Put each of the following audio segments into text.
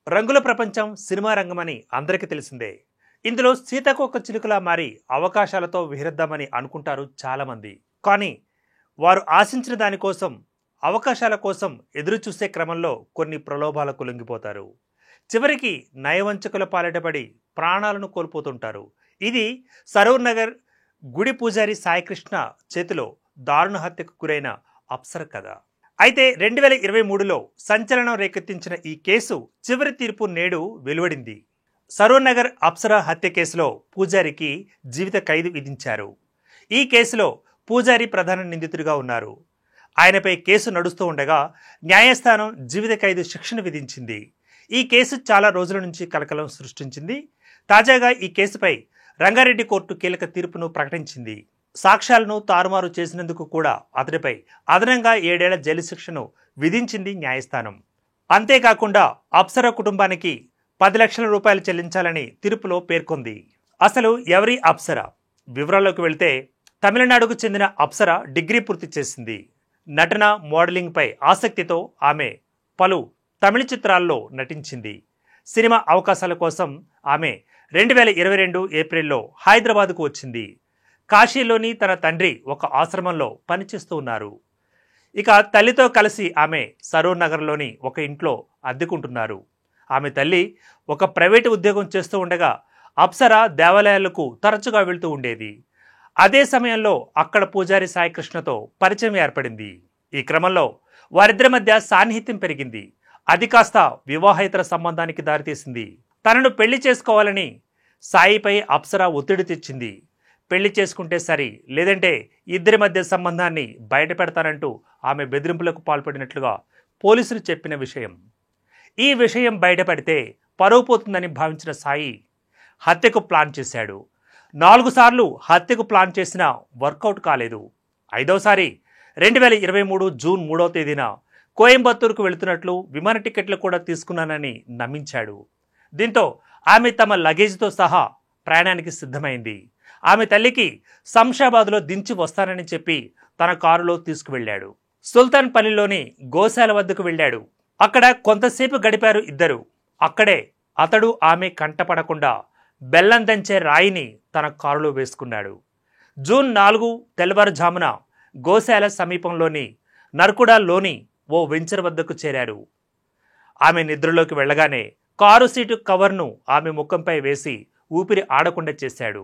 రంగుల ప్రపంచం సినిమా రంగమని అందరికీ తెలిసిందే. ఇందులో సీతాకోక చిలుకలా మారి అవకాశాలతో విహరిద్దామని అనుకుంటారు చాలామంది. కానీ వారు ఆశించిన దానికోసం, అవకాశాల కోసం ఎదురు చూసే క్రమంలో కొన్ని ప్రలోభాలకు లొంగిపోతారు. చివరికి నయవంచకుల పాలిటపడి ప్రాణాలను కోల్పోతుంటారు. ఇది సరూర్ నగర్ గుడి పూజారి సాయికృష్ణ చేతిలో దారుణ హత్యకు గురైన అప్సర కథ. అయితే 2023లో సంచలనం రేకెత్తించిన ఈ కేసు చివరి తీర్పు నేడు వెలువడింది. సరూర్ నగర్ అప్సర హత్య కేసులో పూజారికి జీవిత ఖైదు విధించారు. ఈ కేసులో పూజారి ప్రధాన నిందితుడిగా ఉన్నారు. ఆయనపై కేసు నడుస్తూ ఉండగా న్యాయస్థానం జీవిత ఖైదు శిక్షను విధించింది. ఈ కేసు చాలా రోజుల నుంచి కలకలం సృష్టించింది. తాజాగా ఈ కేసుపై రంగారెడ్డి కోర్టు కీలక తీర్పును ప్రకటించింది. సాక్ష్యాలను తారుమారు చేసినందుకు కూడా అతడిపై అదనంగా 7 ఏళ్ల జైలు శిక్షను విధించింది న్యాయస్థానం. అంతేకాకుండా అప్సర కుటుంబానికి 10 లక్షల రూపాయలు చెల్లించాలని తీర్పులో పేర్కొంది. అసలు ఎవరి అప్సర? వివరాల్లోకి వెళ్తే తమిళనాడుకు చెందిన అప్సర డిగ్రీ పూర్తి చేసింది. నటన, మోడలింగ్పై ఆసక్తితో ఆమె పలు తమిళ చిత్రాల్లో నటించింది. సినిమా అవకాశాల కోసం ఆమె 2022 ఏప్రిల్లో హైదరాబాద్కు వచ్చింది. కాశీలోని తన తండ్రి ఒక ఆశ్రమంలో పనిచేస్తూ ఉన్నారు. ఇక తల్లితో కలిసి ఆమె సరూర్ నగర్లోని ఒక ఇంట్లో అద్దెకుంటున్నారు. ఆమె తల్లి ఒక ప్రైవేటు ఉద్యోగం చేస్తూ ఉండగా అప్సర దేవాలయాలకు తరచుగా వెళ్తూ ఉండేది. అదే సమయంలో అక్కడ పూజారి సాయికృష్ణతో పరిచయం ఏర్పడింది. ఈ క్రమంలో వారిద్దరి మధ్య సాన్నిహిత్యం పెరిగింది. అది కాస్త వివాహేతర సంబంధానికి దారితీసింది. తనను పెళ్లి చేసుకోవాలని సాయిపై అప్సర ఒత్తిడి తెచ్చింది. పెళ్లి చేసుకుంటే సరి, లేదంటే ఇద్దరి మధ్య సంబంధాన్ని బయట పెడతానంటూ ఆమె బెదిరింపులకు పాల్పడినట్లుగా పోలీసులు చెప్పిన విషయం. ఈ విషయం బయటపడితే పరువు పోతుందని భావించిన సాయి హత్యకు ప్లాన్ చేశాడు. 4 సార్లు హత్యకు ప్లాన్ చేసినా వర్కౌట్ కాలేదు. 5వసారి 2023 జూన్ 3వ తేదీన కోయంబత్తూరుకు వెళుతున్నట్లు విమాన టికెట్లు కూడా తీసుకున్నానని నమ్మించాడు. దీంతో ఆమె తమ లగేజ్తో సహా ప్రయాణానికి సిద్ధమైంది. ఆమె తల్లికి శంషాబాద్లో దించి వస్తానని చెప్పి తన కారులో తీసుకువెళ్లాడు. సుల్తాన్పల్లిలోని గోశాల వద్దకు వెళ్ళాడు. అక్కడ కొంతసేపు గడిపారు ఇద్దరు. అక్కడే అతడు ఆమె కంటపడకుండా బెల్లం దంచే రాయిని తన కారులో వేసుకున్నాడు. జూన్ 4 తెల్లవారుజామున గోశాల సమీపంలోని నర్కుడాలోని ఓ వెంచర్ వద్దకు చేరారు. ఆమె నిద్రలోకి వెళ్ళగానే కారు సీటు కవర్ను ఆమె ముఖంపై వేసి ఊపిరి ఆడకుండా చేశాడు.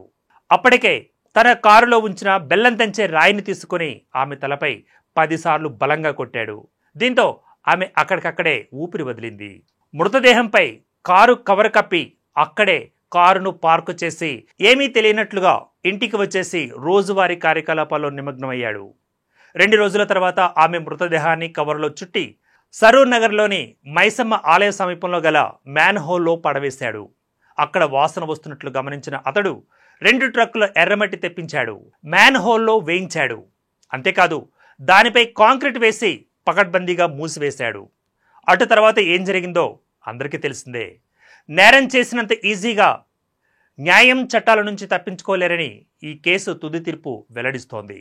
అప్పటికే తన కారులో ఉంచిన బెల్లం దంచే రాయిని తీసుకుని ఆమె తలపై 10 సార్లు బలంగా కొట్టాడు. దీంతో ఆమె అక్కడికక్కడే ఊపిరి వదిలింది. మృతదేహంపై కారు కవర్ కప్పి అక్కడే కారును పార్కు చేసి ఏమీ తెలియనట్లుగా ఇంటికి వచ్చేసి రోజువారీ కార్యకలాపాల్లో నిమగ్నమయ్యాడు. 2 రోజుల తర్వాత ఆమె మృతదేహాన్ని కవర్లో చుట్టి సరూర్ నగర్లోని మైసమ్మ ఆలయ సమీపంలో గల మ్యాన్ హోల్లో పడవేశాడు. అక్కడ వాసన వస్తున్నట్లు గమనించిన అతడు 2 ట్రక్కుల ఎర్రమట్టి తెప్పించాడు. మ్యాన్ హోల్లో వేయించాడు. అంతేకాదు దానిపై కాంక్రీట్ వేసి పకడ్బందీగా మూసివేశాడు. అటు తర్వాత ఏం జరిగిందో అందరికీ తెలిసిందే. నేరం చేసినంత ఈజీగా న్యాయం చట్టాల నుంచి తప్పించుకోలేరని ఈ కేసు తుది తీర్పు వెల్లడిస్తోంది.